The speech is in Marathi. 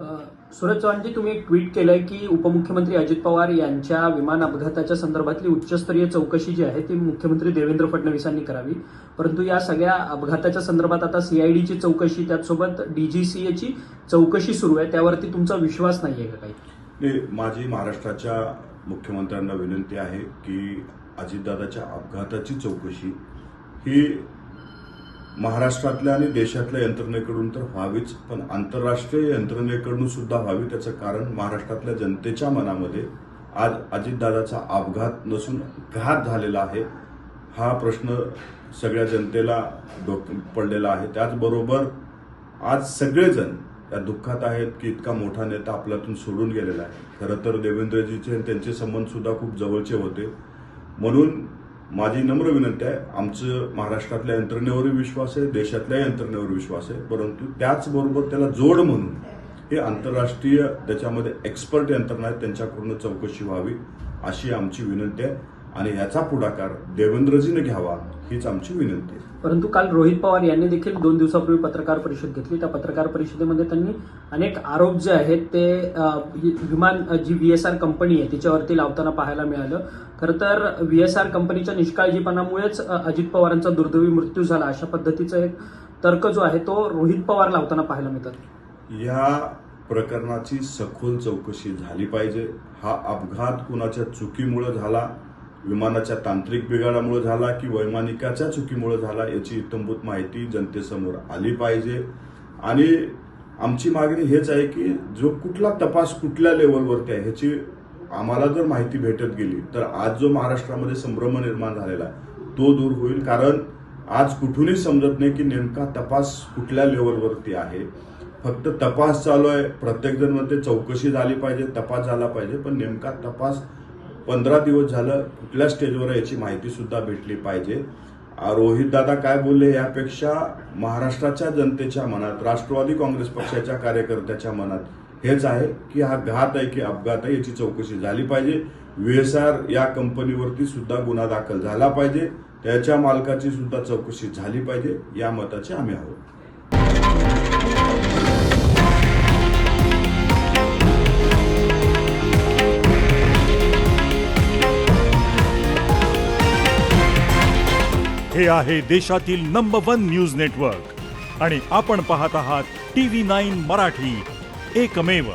सुरज चव्हाणजी, तुम्ही एक ट्विट केलंय की उपमुख्यमंत्री अजित पवार यांच्या विमान अपघाताच्या संदर्भातली उच्चस्तरीय चौकशी जी आहे ती मुख्यमंत्री देवेंद्र फडणवीसांनी करावी, परंतु या सगळ्या अपघाताच्या संदर्भात आता सीआयडीची चौकशी, त्याचसोबत डीजीसीएची चौकशी सुरू आहे, त्यावरती तुमचा विश्वास नाहीये का काही? नाही, माझी महाराष्ट्राच्या मुख्यमंत्र्यांना विनंती आहे की अजितदादाच्या अपघाताची चौकशी ही महाराष्ट्रातल्या आणि देशातल्या यंत्रणेकडून तर व्हावीच, पण आंतरराष्ट्रीय यंत्रणेकडून सुद्धा व्हावी. त्याचं कारण महाराष्ट्रातल्या जनतेच्या मनामध्ये आज अजितदादाचा अपघात नसून घात झालेला आहे हा प्रश्न सगळ्या जनतेला पडलेला आहे. त्याचबरोबर आज सगळेजण या दुःखात आहेत की इतका मोठा नेता आपल्यातून सोडून गेलेला आहे. खरं तर देवेंद्रजीचे त्यांचे संबंध सुद्धा खूप जवळचे होते. म्हणून माझी नम्र विनंती आहे, आमचं महाराष्ट्रातल्या यंत्रणेवरही विश्वास आहे, देशातल्या यंत्रणेवर विश्वास आहे, परंतु त्याचबरोबर त्याला जोड म्हणून हे आंतरराष्ट्रीय त्याच्यामध्ये एक्सपर्ट यंत्रणा आहेत त्यांच्याकडून चौकशी व्हावी अशी आमची विनंती आहे आणि ह्याचा पुढाकार देवेंद्रजीने घ्यावा हीच आमची विनंती आहे. परंतु काल रोहित पवार यांनी देखील 2 दिवसापूर्वी पत्रकार परिषद घेतली. त्या पत्रकार परिषदेमध्ये त्यांनी अनेक आरोप जे आहेत ते विमान जी VSR कंपनी आहे तिच्यावरती लावताना पाहायला मिळालं. खरं तर VSR कंपनीच्या निष्काळजीपणामुळेच अजित पवारांचा दुर्दैवी मृत्यू झाला अशा पद्धतीचा एक तर्क जो आहे तो रोहित पवार लावताना पाहायला मिळतात. या प्रकरणाची सखोल चौकशी झाली पाहिजे. हा अपघात कुणाच्या चुकीमुळे झाला, विमानाच्या तांत्रिक बिघाडामुळे झाला की वैमानिकाच्या चुकीमुळे झाला याची इत्थंभूत माहिती जनतेसमोर आली पाहिजे. आणि आमची मागणी हेच आहे की जो कुठला तपास कुठल्या लेवलवरती आहे ह्याची आम्हाला जर माहिती भेटत गेली तर आज जो महाराष्ट्रामध्ये संभ्रम निर्माण झालेला आहे तो दूर होईल. कारण आज कुठूनही समजत नाही की नेमका तपास कुठल्या लेवलवरती आहे. फक्त तपास चालू आहे, प्रत्येक जण म्हणते चौकशी झाली पाहिजे, तपास झाला पाहिजे, पण नेमका तपास 15 दिवस झालं कुठल्या स्टेजवर आहे याची माहिती सुद्धा भेटली पाहिजे. रोहितदादा काय बोलले यापेक्षा महाराष्ट्राच्या जनतेच्या मनात, राष्ट्रवादी काँग्रेस पक्षाच्या कार्यकर्त्याच्या मनात हेच आहे की हा घात आहे की अपघात आहे याची चौकशी झाली पाहिजे. VSR या कंपनीवरती सुद्धा गुन्हा दाखल झाला पाहिजे, त्याच्या मालकाची सुद्धा चौकशी झाली पाहिजे या मताचे आम्ही आहोत. हे आहे देशातील नंबर 1 न्यूज नेटवर्क आणि आपण पाहत आहात TV9 मराठी, एकमेव.